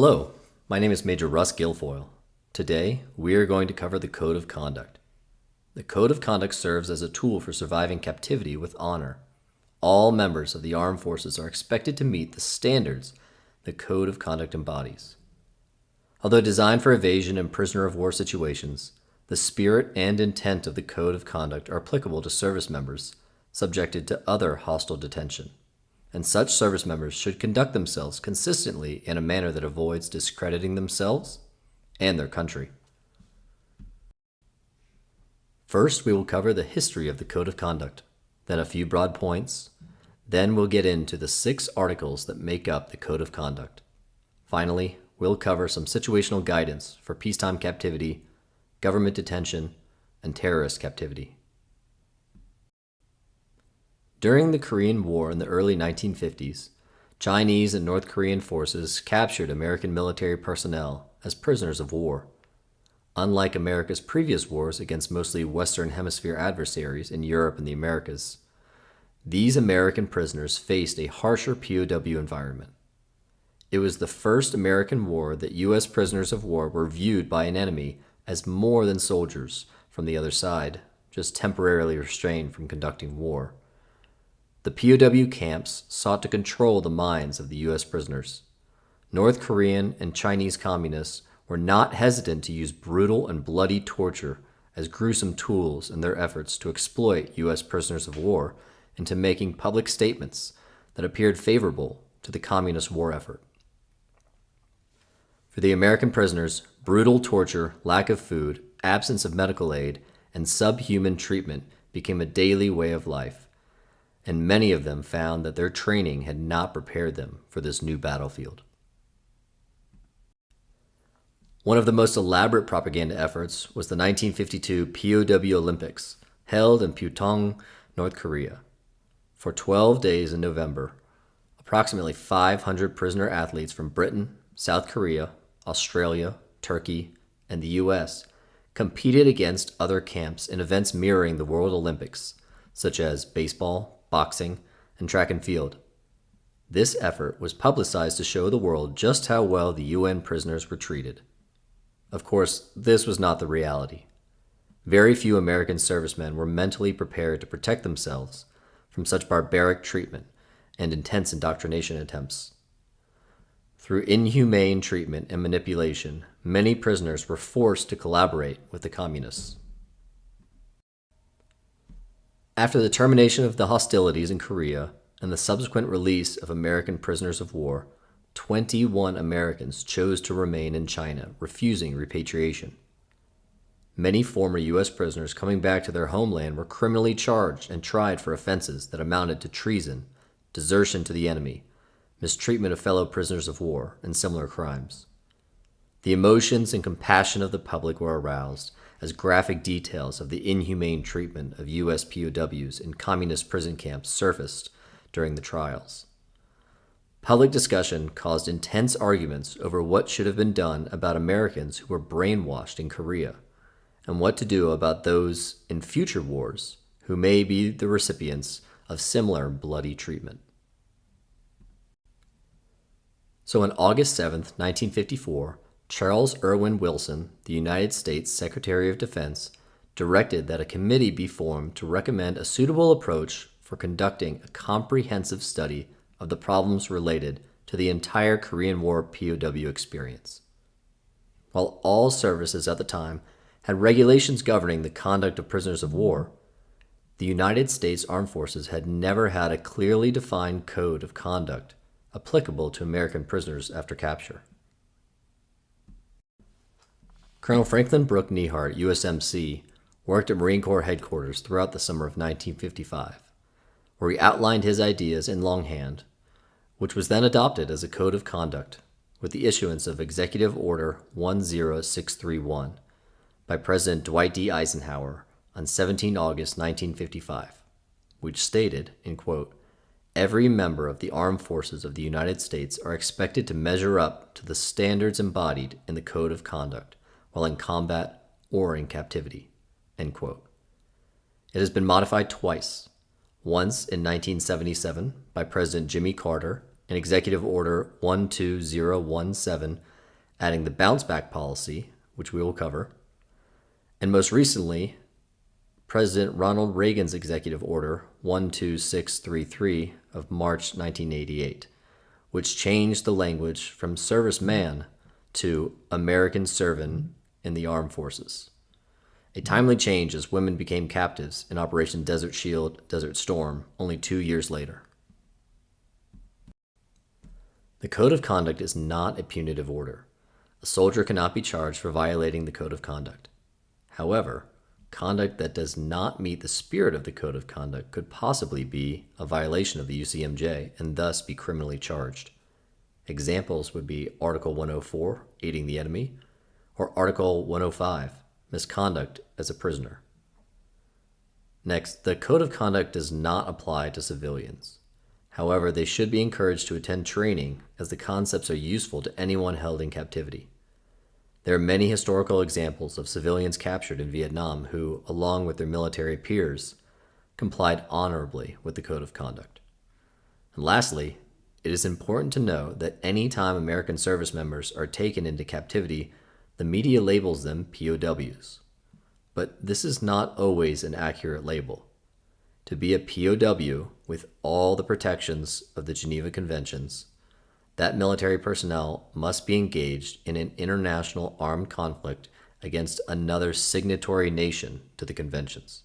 Hello, my name is Major Russ Guilfoyle. Today, we are going to cover the Code of Conduct. The Code of Conduct serves as a tool for surviving captivity with honor. All members of the armed forces are expected to meet the standards the Code of Conduct embodies. Although designed for evasion and prisoner of war situations, the spirit and intent of the Code of Conduct are applicable to service members subjected to other hostile detention, and such service members should conduct themselves consistently in a manner that avoids discrediting themselves and their country. First, we will cover the history of the Code of Conduct, then a few broad points, then we'll get into the 6 articles that make up the Code of Conduct. Finally, we'll cover some situational guidance for peacetime captivity, government detention, and terrorist captivity. During the Korean War in the early 1950s, Chinese and North Korean forces captured American military personnel as prisoners of war. Unlike America's previous wars against mostly Western Hemisphere adversaries in Europe and the Americas, these American prisoners faced a harsher POW environment. It was the first American war that U.S. prisoners of war were viewed by an enemy as more than soldiers from the other side, just temporarily restrained from conducting war. The POW camps sought to control the minds of the U.S. prisoners. North Korean and Chinese communists were not hesitant to use brutal and bloody torture as gruesome tools in their efforts to exploit U.S. prisoners of war into making public statements that appeared favorable to the communist war effort. For the American prisoners, brutal torture, lack of food, absence of medical aid, and subhuman treatment became a daily way of life, and many of them found that their training had not prepared them for this new battlefield. One of the most elaborate propaganda efforts was the 1952 POW Olympics, held in Pyeongtaek, North Korea. For 12 days in November, approximately 500 prisoner athletes from Britain, South Korea, Australia, Turkey, and the U.S. competed against other camps in events mirroring the World Olympics, such as baseball, boxing, and track and field. This effort was publicized to show the world just how well the UN prisoners were treated. Of course, this was not the reality. Very few American servicemen were mentally prepared to protect themselves from such barbaric treatment and intense indoctrination attempts. Through inhumane treatment and manipulation, many prisoners were forced to collaborate with the communists. After the termination of the hostilities in Korea and the subsequent release of American prisoners of war, 21 Americans chose to remain in China, refusing repatriation. Many former U.S. prisoners coming back to their homeland were criminally charged and tried for offenses that amounted to treason, desertion to the enemy, mistreatment of fellow prisoners of war, and similar crimes. The emotions and compassion of the public were aroused as graphic details of the inhumane treatment of U.S. POWs in communist prison camps surfaced during the trials. Public discussion caused intense arguments over what should have been done about Americans who were brainwashed in Korea, and what to do about those in future wars who may be the recipients of similar bloody treatment. So on August 7, 1954, Charles Irwin Wilson, the United States Secretary of Defense, directed that a committee be formed to recommend a suitable approach for conducting a comprehensive study of the problems related to the entire Korean War POW experience. While all services at the time had regulations governing the conduct of prisoners of war, the United States Armed Forces had never had a clearly defined code of conduct applicable to American prisoners after capture. Colonel Franklin Brooke Nehart, USMC, worked at Marine Corps headquarters throughout the summer of 1955, where he outlined his ideas in longhand, which was then adopted as a code of conduct with the issuance of Executive Order 10631 by President Dwight D. Eisenhower on 17 August 1955, which stated, in quote, "Every member of the armed forces of the United States are expected to measure up to the standards embodied in the Code of Conduct while in combat or in captivity." End quote. It has been modified twice, once in 1977 by President Jimmy Carter in Executive Order 12017 adding the bounce back policy, which we will cover, and most recently, President Ronald Reagan's Executive Order 12633 of March 1988, which changed the language from serviceman to American servant in the armed forces. A timely change as women became captives in Operation Desert Shield, Desert Storm only 2 years later. The Code of Conduct is not a punitive order. A soldier cannot be charged for violating the Code of Conduct. However, conduct that does not meet the spirit of the Code of Conduct could possibly be a violation of the UCMJ and thus be criminally charged. Examples would be Article 104, aiding the enemy, or Article 105, misconduct as a prisoner. Next, the Code of Conduct does not apply to civilians. However, they should be encouraged to attend training as the concepts are useful to anyone held in captivity. There are many historical examples of civilians captured in Vietnam who, along with their military peers, complied honorably with the Code of Conduct. And lastly, it is important to know that any time American service members are taken into captivity, the media labels them POWs. But this is not always an accurate label. To be a POW with all the protections of the Geneva Conventions, that military personnel must be engaged in an international armed conflict against another signatory nation to the conventions.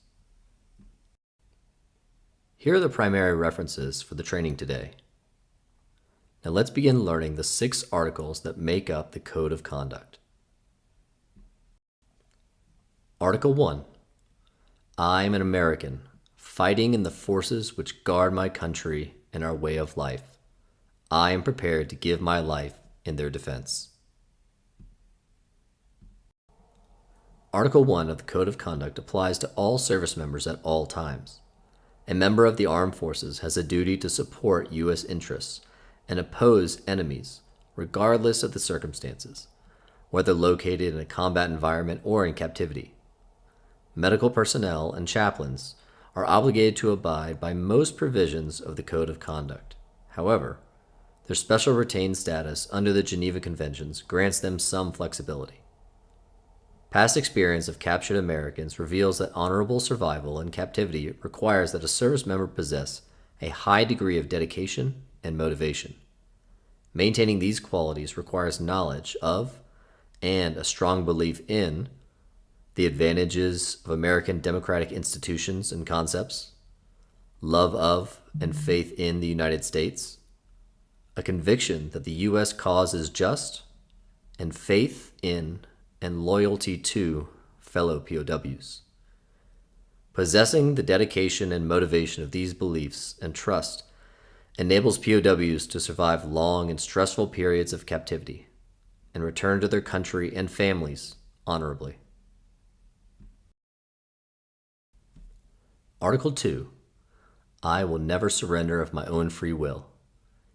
Here are the primary references for the training today. Now let's begin learning the 6 articles that make up the Code of Conduct. Article 1. I am an American, fighting in the forces which guard my country and our way of life. I am prepared to give my life in their defense. Article 1 of the Code of Conduct applies to all service members at all times. A member of the armed forces has a duty to support U.S. interests and oppose enemies, regardless of the circumstances, whether located in a combat environment or in captivity. Medical personnel and chaplains are obligated to abide by most provisions of the Code of Conduct. However, their special retained status under the Geneva Conventions grants them some flexibility. Past experience of captured Americans reveals that honorable survival in captivity requires that a service member possess a high degree of dedication and motivation. Maintaining these qualities requires knowledge of and a strong belief in the advantages of American democratic institutions and concepts, love of and faith in the United States, a conviction that the U.S. cause is just, and faith in and loyalty to fellow POWs. Possessing the dedication and motivation of these beliefs and trust enables POWs to survive long and stressful periods of captivity and return to their country and families honorably. Article 2. I will never surrender of my own free will.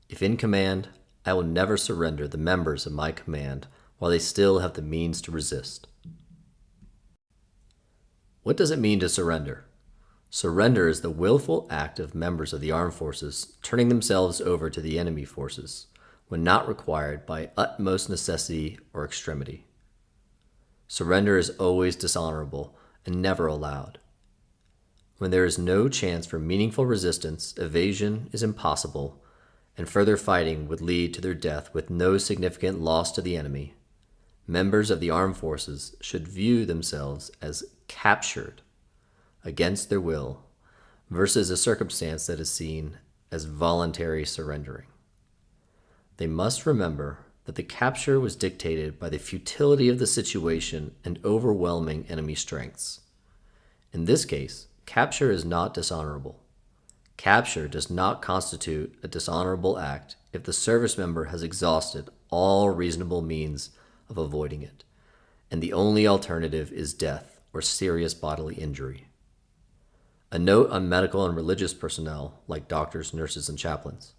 If in command, I will never surrender the members of my command while they still have the means to resist. What does it mean to surrender? Surrender is the willful act of members of the armed forces turning themselves over to the enemy forces when not required by utmost necessity or extremity. Surrender is always dishonorable and never allowed. When there is no chance for meaningful resistance, evasion is impossible, and further fighting would lead to their death with no significant loss to the enemy. Members of the armed forces should view themselves as captured against their will versus a circumstance that is seen as voluntary surrendering. They must remember that the capture was dictated by the futility of the situation and overwhelming enemy strengths. In this case, capture is not dishonorable. Capture does not constitute a dishonorable act if the service member has exhausted all reasonable means of avoiding it, and the only alternative is death or serious bodily injury. A note on medical and religious personnel, like doctors, nurses, and chaplains.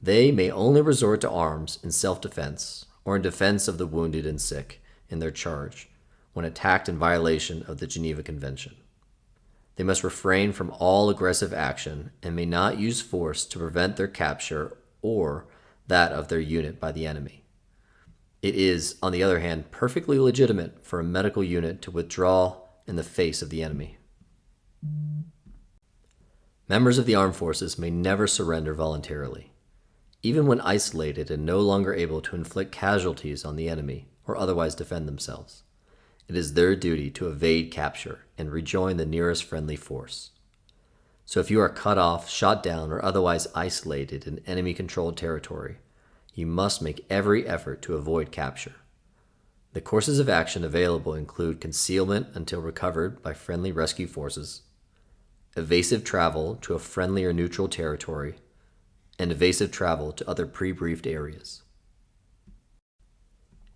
They may only resort to arms in self-defense or in defense of the wounded and sick in their charge when attacked in violation of the Geneva Convention. They must refrain from all aggressive action and may not use force to prevent their capture or that of their unit by the enemy. It is, on the other hand, perfectly legitimate for a medical unit to withdraw in the face of the enemy. Members of the armed forces may never surrender voluntarily. Even when isolated and no longer able to inflict casualties on the enemy or otherwise defend themselves, it is their duty to evade capture and rejoin the nearest friendly force. So if you are cut off, shot down, or otherwise isolated in enemy-controlled territory, you must make every effort to avoid capture. The courses of action available include concealment until recovered by friendly rescue forces, evasive travel to a friendly or neutral territory, and evasive travel to other pre-briefed areas.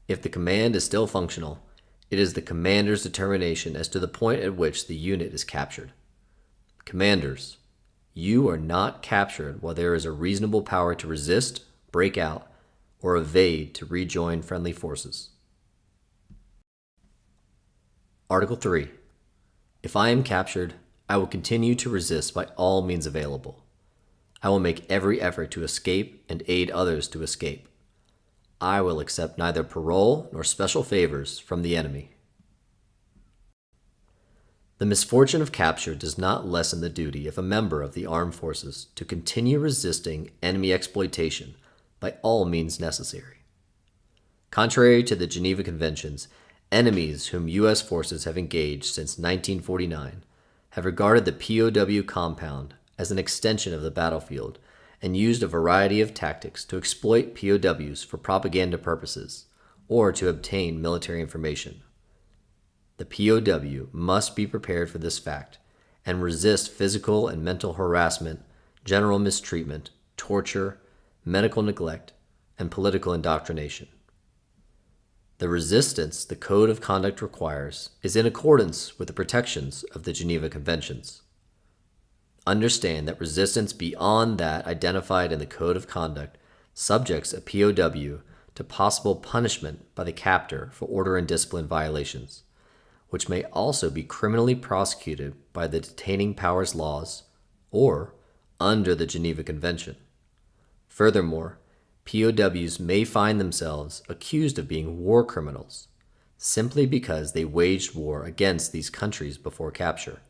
If the command is still functional, it is the commander's determination as to the point at which the unit is captured. Commanders, you are not captured while there is a reasonable power to resist, break out, or evade to rejoin friendly forces. Article 3. If I am captured, I will continue to resist by all means available. I will make every effort to escape and aid others to escape. I will accept neither parole nor special favors from the enemy. The misfortune of capture does not lessen the duty of a member of the armed forces to continue resisting enemy exploitation by all means necessary. Contrary to the Geneva Conventions, enemies whom U.S. forces have engaged since 1949 have regarded the POW compound as an extension of the battlefield and used a variety of tactics to exploit POWs for propaganda purposes or to obtain military information. The POW must be prepared for this fact and resist physical and mental harassment, general mistreatment, torture, medical neglect, and political indoctrination. The resistance the Code of Conduct requires is in accordance with the protections of the Geneva Conventions. Understand that resistance beyond that identified in the Code of Conduct subjects a POW to possible punishment by the captor for order and discipline violations, which may also be criminally prosecuted by the detaining powers laws or under the Geneva Convention. Furthermore, POWs may find themselves accused of being war criminals simply because they waged war against these countries before capture.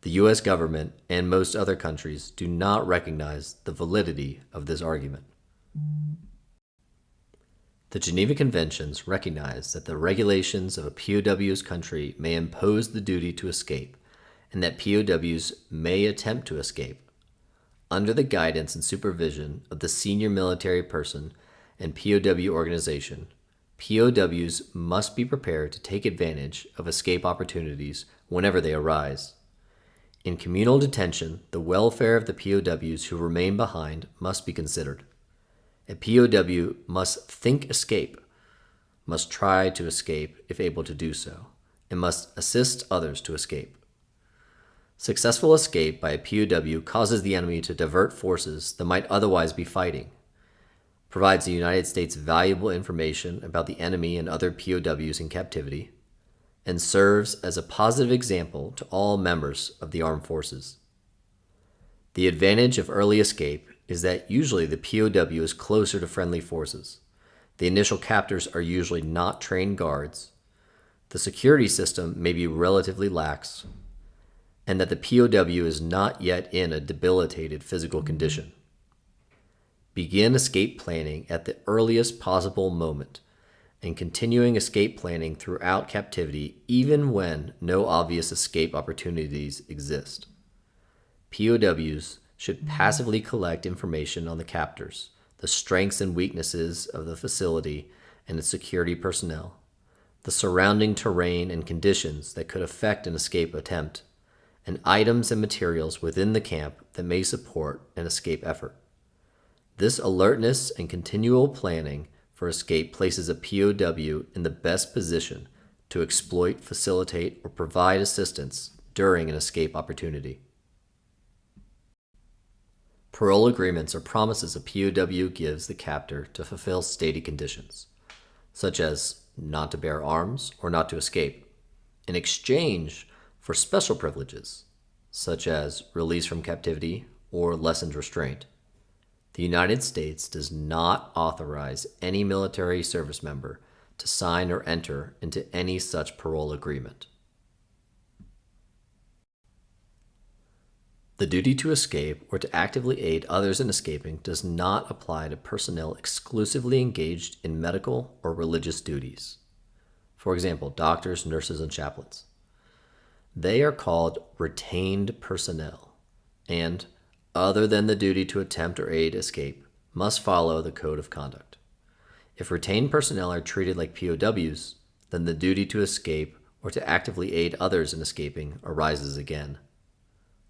The U.S. government and most other countries do not recognize the validity of this argument. The Geneva Conventions recognize that the regulations of a POW's country may impose the duty to escape, and that POWs may attempt to escape. Under the guidance and supervision of the senior military person and POW organization, POWs must be prepared to take advantage of escape opportunities whenever they arise. In communal detention, the welfare of the POWs who remain behind must be considered. A POW must think escape, must try to escape if able to do so, and must assist others to escape. Successful escape by a POW causes the enemy to divert forces that might otherwise be fighting, provides the United States valuable information about the enemy and other POWs in captivity, and serves as a positive example to all members of the armed forces. The advantage of early escape is that usually the POW is closer to friendly forces. The initial captors are usually not trained guards. The security system may be relatively lax, and that the POW is not yet in a debilitated physical condition. Begin escape planning at the earliest possible moment, and continuing escape planning throughout captivity even when no obvious escape opportunities exist. POWs should passively collect information on the captors, the strengths and weaknesses of the facility and its security personnel, the surrounding terrain and conditions that could affect an escape attempt, and items and materials within the camp that may support an escape effort. This alertness and continual planning for escape places a POW in the best position to exploit, facilitate, or provide assistance during an escape opportunity. Parole agreements are promises a POW gives the captor to fulfill stated conditions, such as not to bear arms or not to escape, in exchange for special privileges, such as release from captivity or lessened restraint. The United States does not authorize any military service member to sign or enter into any such parole agreement. The duty to escape or to actively aid others in escaping does not apply to personnel exclusively engaged in medical or religious duties. For example, doctors, nurses, and chaplains. They are called retained personnel, and, other than the duty to attempt or aid escape, must follow the code of conduct. If retained personnel are treated like POWs, then the duty to escape or to actively aid others in escaping arises again.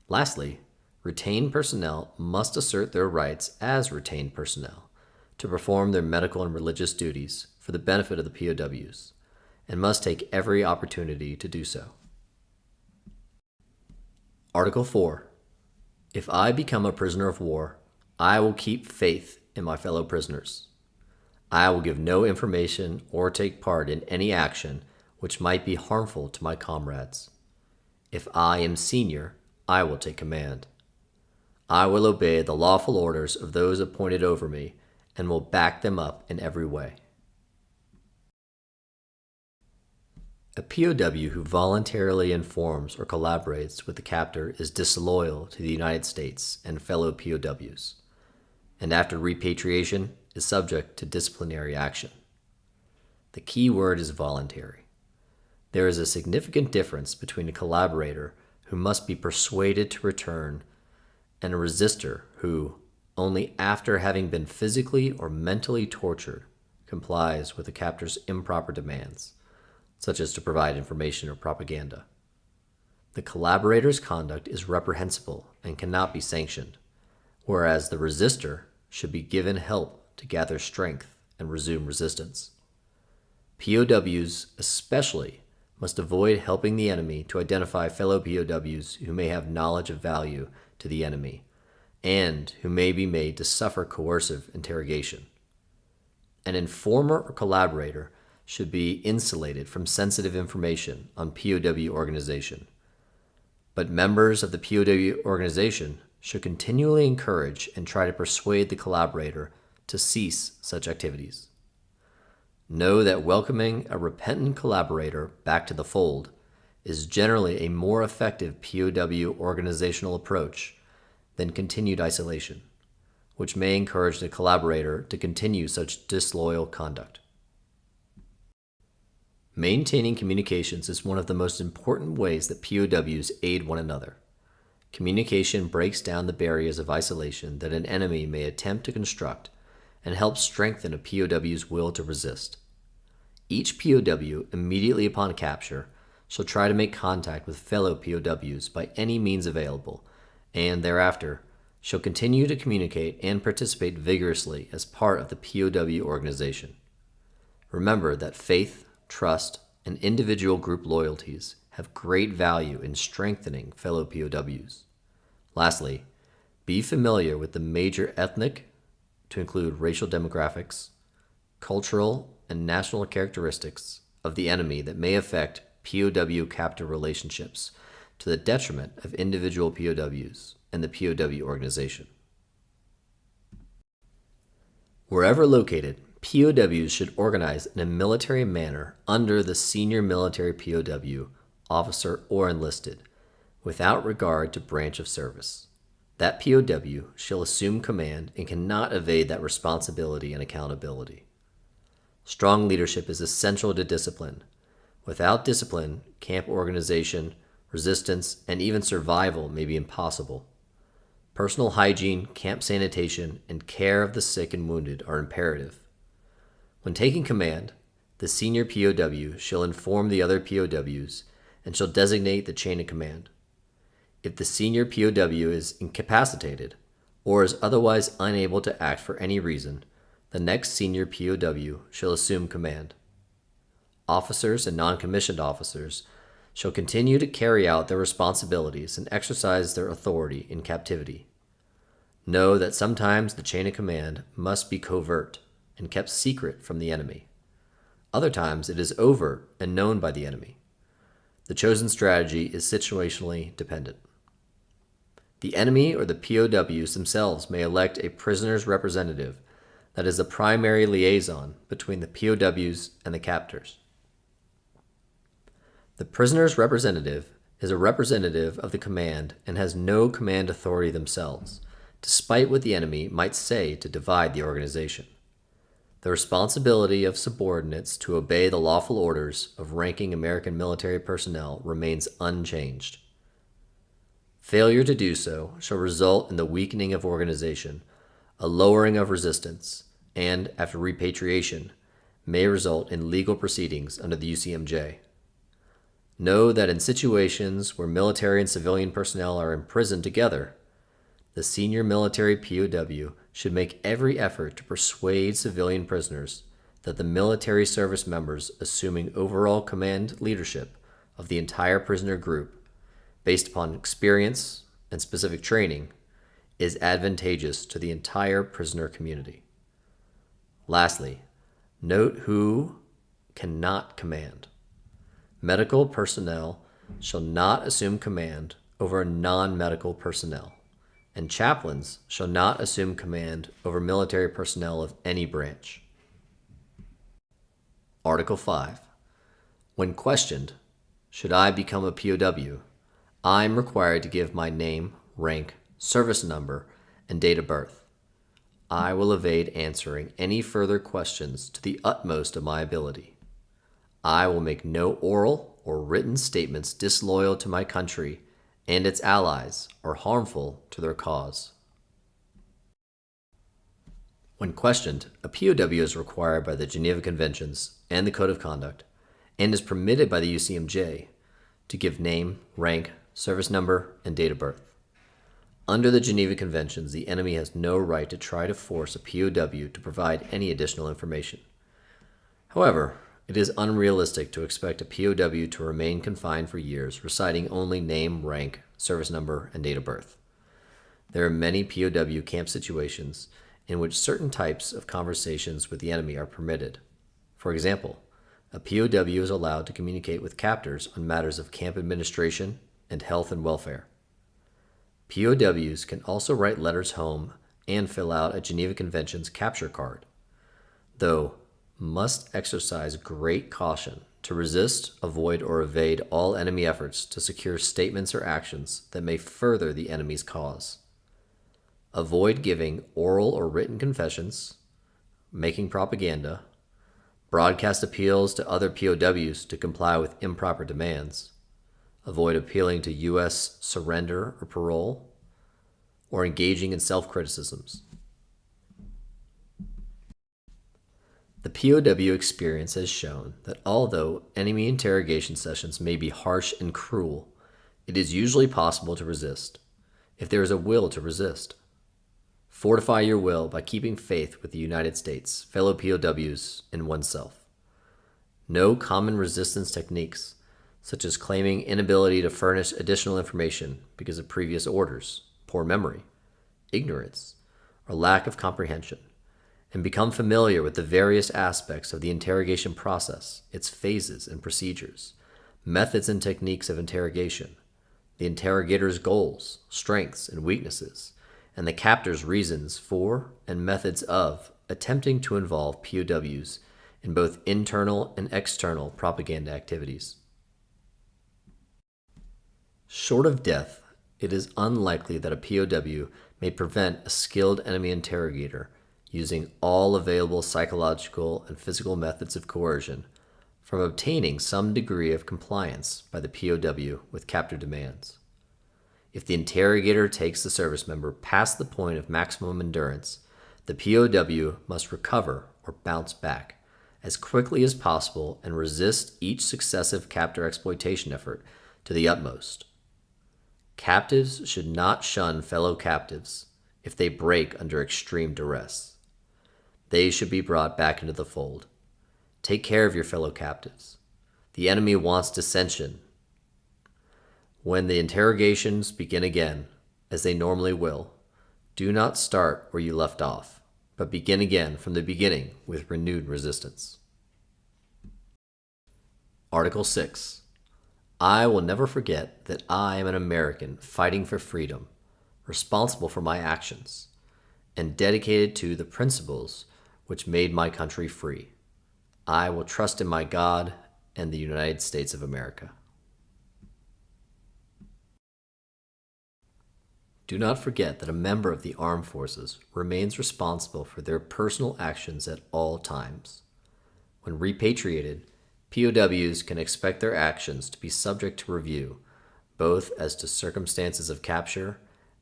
Lastly, retained personnel must assert their rights as retained personnel to perform their medical and religious duties for the benefit of the POWs, and must take every opportunity to do so. Article 4. If I become a prisoner of war, I will keep faith in my fellow prisoners. I will give no information or take part in any action which might be harmful to my comrades. If I am senior, I will take command. I will obey the lawful orders of those appointed over me and will back them up in every way. A POW who voluntarily informs or collaborates with the captor is disloyal to the United States and fellow POWs, and after repatriation is subject to disciplinary action. The key word is voluntary. There is a significant difference between a collaborator who must be persuaded to return and a resistor who, only after having been physically or mentally tortured, complies with the captor's improper demands, such as to provide information or propaganda. The collaborator's conduct is reprehensible and cannot be sanctioned, whereas the resistor should be given help to gather strength and resume resistance. POWs especially must avoid helping the enemy to identify fellow POWs who may have knowledge of value to the enemy and who may be made to suffer coercive interrogation. An informer or collaborator should be insulated from sensitive information on POW organization, but members of the POW organization should continually encourage and try to persuade the collaborator to cease such activities. Know that welcoming a repentant collaborator back to the fold is generally a more effective POW organizational approach than continued isolation, which may encourage the collaborator to continue such disloyal conduct. Maintaining communications is one of the most important ways that POWs aid one another. Communication breaks down the barriers of isolation that an enemy may attempt to construct and helps strengthen a POW's will to resist. Each POW, immediately upon capture, shall try to make contact with fellow POWs by any means available, and thereafter shall continue to communicate and participate vigorously as part of the POW organization. Remember that faith, trust, and individual group loyalties have great value in strengthening fellow POWs. Lastly, be familiar with the major ethnic, to include racial demographics, cultural, and national characteristics of the enemy that may affect POW-captor relationships to the detriment of individual POWs and the POW organization. Wherever located, POWs should organize in a military manner under the senior military POW, officer, or enlisted, without regard to branch of service. That POW shall assume command and cannot evade that responsibility and accountability. Strong leadership is essential to discipline. Without discipline, camp organization, resistance, and even survival may be impossible. Personal hygiene, camp sanitation, and care of the sick and wounded are imperative. When taking command, the senior POW shall inform the other POWs and shall designate the chain of command. If the senior POW is incapacitated or is otherwise unable to act for any reason, the next senior POW shall assume command. Officers and non-commissioned officers shall continue to carry out their responsibilities and exercise their authority in captivity. Know that sometimes the chain of command must be covert and kept secret from the enemy. Other times it is overt and known by the enemy. The chosen strategy is situationally dependent. The enemy or the POWs themselves may elect a prisoner's representative that is the primary liaison between the POWs and the captors. The prisoner's representative is a representative of the command and has no command authority themselves, despite what the enemy might say to divide the organization. The responsibility of subordinates to obey the lawful orders of ranking American military personnel remains unchanged. Failure to do so shall result in the weakening of organization, a lowering of resistance, and, after repatriation, may result in legal proceedings under the UCMJ. Know that in situations where military and civilian personnel are imprisoned together, the senior military POW should make every effort to persuade civilian prisoners that the military service members assuming overall command leadership of the entire prisoner group, based upon experience and specific training, is advantageous to the entire prisoner community. Lastly, note who cannot command. Medical personnel shall not assume command over non-medical personnel, and chaplains shall not assume command over military personnel of any branch. Article 5. When questioned, should I become a POW, I am required to give my name, rank, service number, and date of birth. I will evade answering any further questions to the utmost of my ability. I will make no oral or written statements disloyal to my country and its allies or harmful to their cause. When questioned, a POW is required by the Geneva Conventions and the Code of Conduct, and is permitted by the UCMJ to give name, rank, service number, and date of birth. Under the Geneva Conventions, the enemy has no right to try to force a POW to provide any additional information. However, it is unrealistic to expect a POW to remain confined for years, reciting only name, rank, service number, and date of birth. There are many POW camp situations in which certain types of conversations with the enemy are permitted. For example, a POW is allowed to communicate with captors on matters of camp administration and health and welfare. POWs can also write letters home and fill out a Geneva Conventions capture card, though must exercise great caution to resist, avoid, or evade all enemy efforts to secure statements or actions that may further the enemy's cause. Avoid giving oral or written confessions, making propaganda, broadcast appeals to other POWs to comply with improper demands, avoid appealing to U.S. surrender or parole, or engaging in self-criticisms. The POW experience has shown that although enemy interrogation sessions may be harsh and cruel, it is usually possible to resist, if there is a will to resist. Fortify your will by keeping faith with the United States, fellow POWs, and oneself. Know common resistance techniques, such as claiming inability to furnish additional information because of previous orders, poor memory, ignorance, or lack of comprehension, and become familiar with the various aspects of the interrogation process, its phases and procedures, methods and techniques of interrogation, the interrogator's goals, strengths, and weaknesses, and the captor's reasons for and methods of attempting to involve POWs in both internal and external propaganda activities. Short of death, it is unlikely that a POW may prevent a skilled enemy interrogator using all available psychological and physical methods of coercion from obtaining some degree of compliance by the POW with captor demands. If the interrogator takes the service member past the point of maximum endurance, the POW must recover or bounce back as quickly as possible and resist each successive captor exploitation effort to the utmost. Captives should not shun fellow captives if they break under extreme duress. They should be brought back into the fold. Take care of your fellow captives. The enemy wants dissension. When the interrogations begin again, as they normally will, do not start where you left off, but begin again from the beginning with renewed resistance. Article 6. I will never forget that I am an American fighting for freedom, responsible for my actions, and dedicated to the principles which made my country free. I will trust in my God and the United States of America. Do not forget that a member of the armed forces remains responsible for their personal actions at all times. When repatriated, POWs can expect their actions to be subject to review, both as to circumstances of capture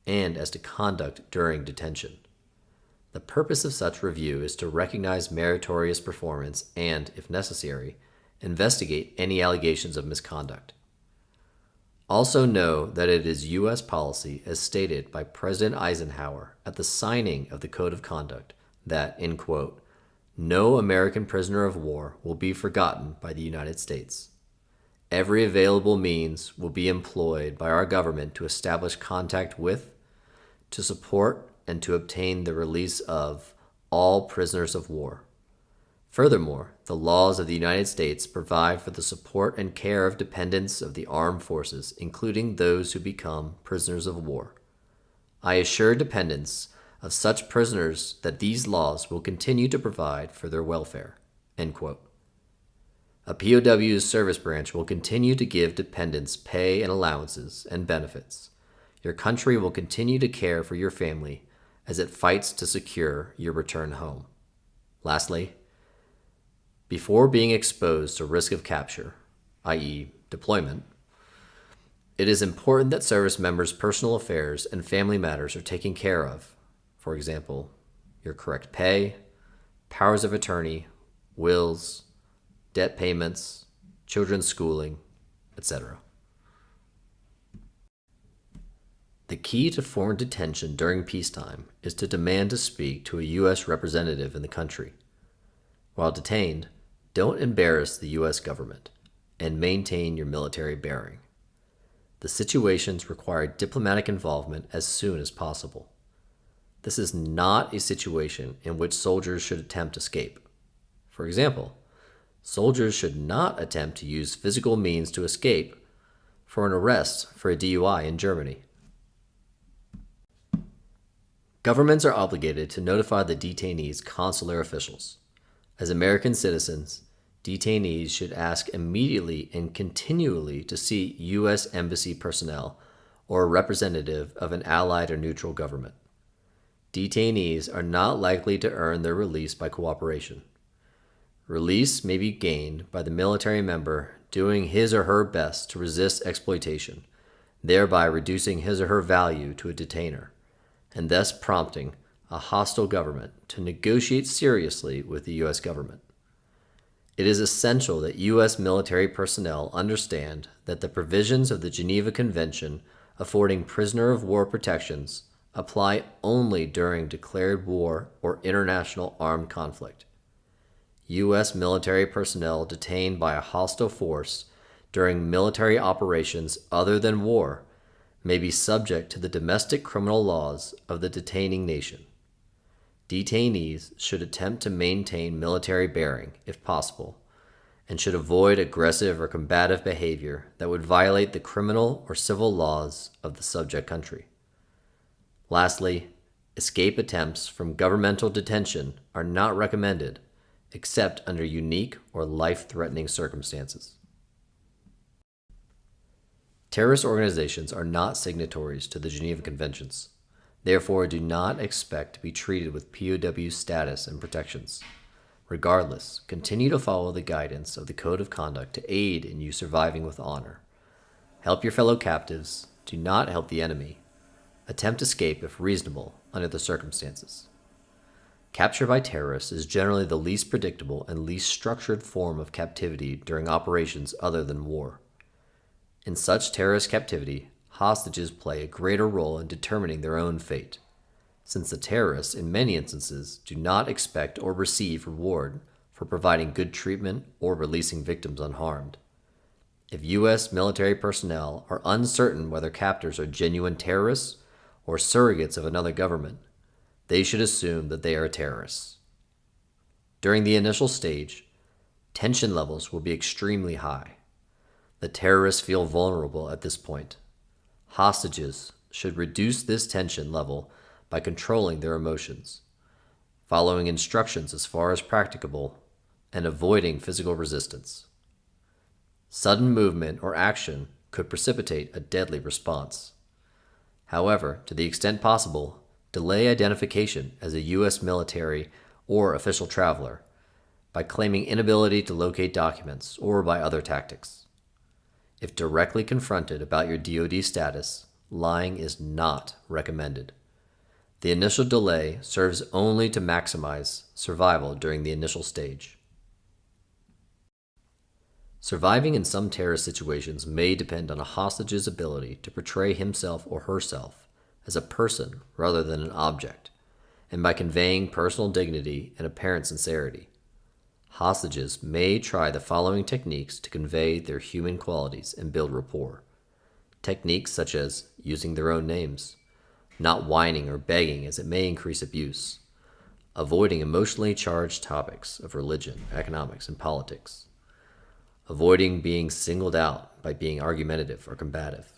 and as to conduct during detention. The purpose of such review is to recognize meritorious performance and, if necessary, investigate any allegations of misconduct. Also know that it is U.S. policy, as stated by President Eisenhower at the signing of the Code of Conduct, that, in quote, no American prisoner of war will be forgotten by the United States. Every available means will be employed by our government to establish contact with, to support, and to obtain the release of all prisoners of war. Furthermore, the laws of the United States provide for the support and care of dependents of the armed forces, including those who become prisoners of war. I assure dependents of such prisoners that these laws will continue to provide for their welfare." End quote. A POW's service branch will continue to give dependents pay and allowances and benefits. Your country will continue to care for your family as it fights to secure your return home. Lastly, before being exposed to risk of capture, i.e., deployment, it is important that service members' personal affairs and family matters are taken care of. For example, your correct pay, powers of attorney, wills, debt payments, children's schooling, etc. The key to foreign detention during peacetime is to demand to speak to a U.S. representative in the country. While detained, don't embarrass the U.S. government and maintain your military bearing. The situations require diplomatic involvement as soon as possible. This is not a situation in which soldiers should attempt escape. For example, soldiers should not attempt to use physical means to escape for an arrest for a DUI in Germany. Governments are obligated to notify the detainee's consular officials. As American citizens, detainees should ask immediately and continually to see U.S. Embassy personnel or a representative of an allied or neutral government. Detainees are not likely to earn their release by cooperation. Release may be gained by the military member doing his or her best to resist exploitation, thereby reducing his or her value to a detainer, and thus prompting a hostile government to negotiate seriously with the U.S. government. It is essential that U.S. military personnel understand that the provisions of the Geneva Convention affording prisoner of war protections apply only during declared war or international armed conflict. U.S. military personnel detained by a hostile force during military operations other than war may be subject to the domestic criminal laws of the detaining nation. Detainees should attempt to maintain military bearing, if possible, and should avoid aggressive or combative behavior that would violate the criminal or civil laws of the subject country. Lastly, escape attempts from governmental detention are not recommended except under unique or life-threatening circumstances. Terrorist organizations are not signatories to the Geneva Conventions. Therefore, do not expect to be treated with POW status and protections. Regardless, continue to follow the guidance of the Code of Conduct to aid in you surviving with honor. Help your fellow captives. Do not help the enemy. Attempt escape if reasonable under the circumstances. Capture by terrorists is generally the least predictable and least structured form of captivity during operations other than war. In such terrorist captivity, hostages play a greater role in determining their own fate, since the terrorists, in many instances, do not expect or receive reward for providing good treatment or releasing victims unharmed. If U.S. military personnel are uncertain whether captors are genuine terrorists or surrogates of another government, they should assume that they are terrorists. During the initial stage, tension levels will be extremely high. The terrorists feel vulnerable at this point. Hostages should reduce this tension level by controlling their emotions, following instructions as far as practicable, and avoiding physical resistance. Sudden movement or action could precipitate a deadly response. However, to the extent possible, delay identification as a U.S. military or official traveler by claiming inability to locate documents or by other tactics. If directly confronted about your DoD status, lying is not recommended. The initial delay serves only to maximize survival during the initial stage. Surviving in some terrorist situations may depend on a hostage's ability to portray himself or herself as a person rather than an object, and by conveying personal dignity and apparent sincerity. Hostages may try the following techniques to convey their human qualities and build rapport. Techniques such as using their own names, not whining or begging as it may increase abuse, avoiding emotionally charged topics of religion, economics, and politics, avoiding being singled out by being argumentative or combative,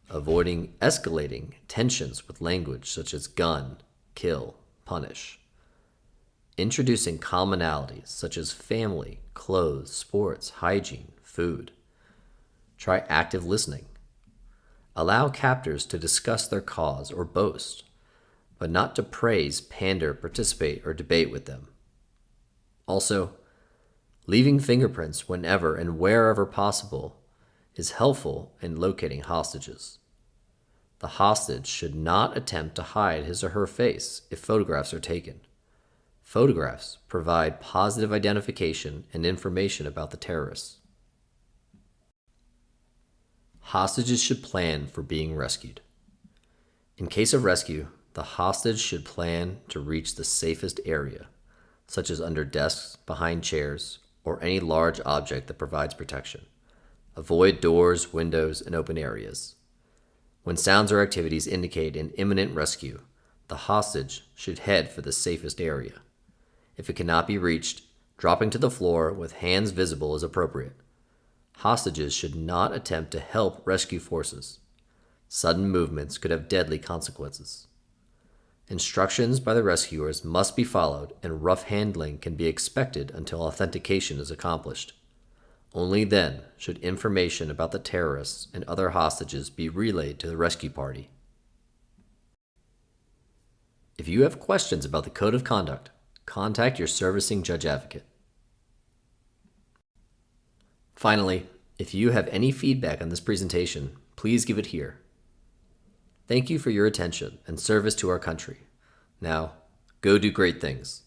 avoiding escalating tensions with language such as gun, kill, punish, introducing commonalities such as family, clothes, sports, hygiene, food. Try active listening. Allow captors to discuss their cause or boast, but not to praise, pander, participate, or debate with them. Also, leaving fingerprints whenever and wherever possible is helpful in locating hostages. The hostage should not attempt to hide his or her face if photographs are taken. Photographs provide positive identification and information about the terrorists. Hostages should plan for being rescued. In case of rescue, the hostage should plan to reach the safest area, such as under desks, behind chairs, or any large object that provides protection. Avoid doors, windows, and open areas. When sounds or activities indicate an imminent rescue, the hostage should head for the safest area. If it cannot be reached, dropping to the floor with hands visible is appropriate. Hostages should not attempt to help rescue forces. Sudden movements could have deadly consequences. Instructions by the rescuers must be followed, and rough handling can be expected until authentication is accomplished. Only then should information about the terrorists and other hostages be relayed to the rescue party. If you have questions about the Code of Conduct, contact your servicing judge advocate. Finally, if you have any feedback on this presentation, please give it here. Thank you for your attention and service to our country. Now, go do great things.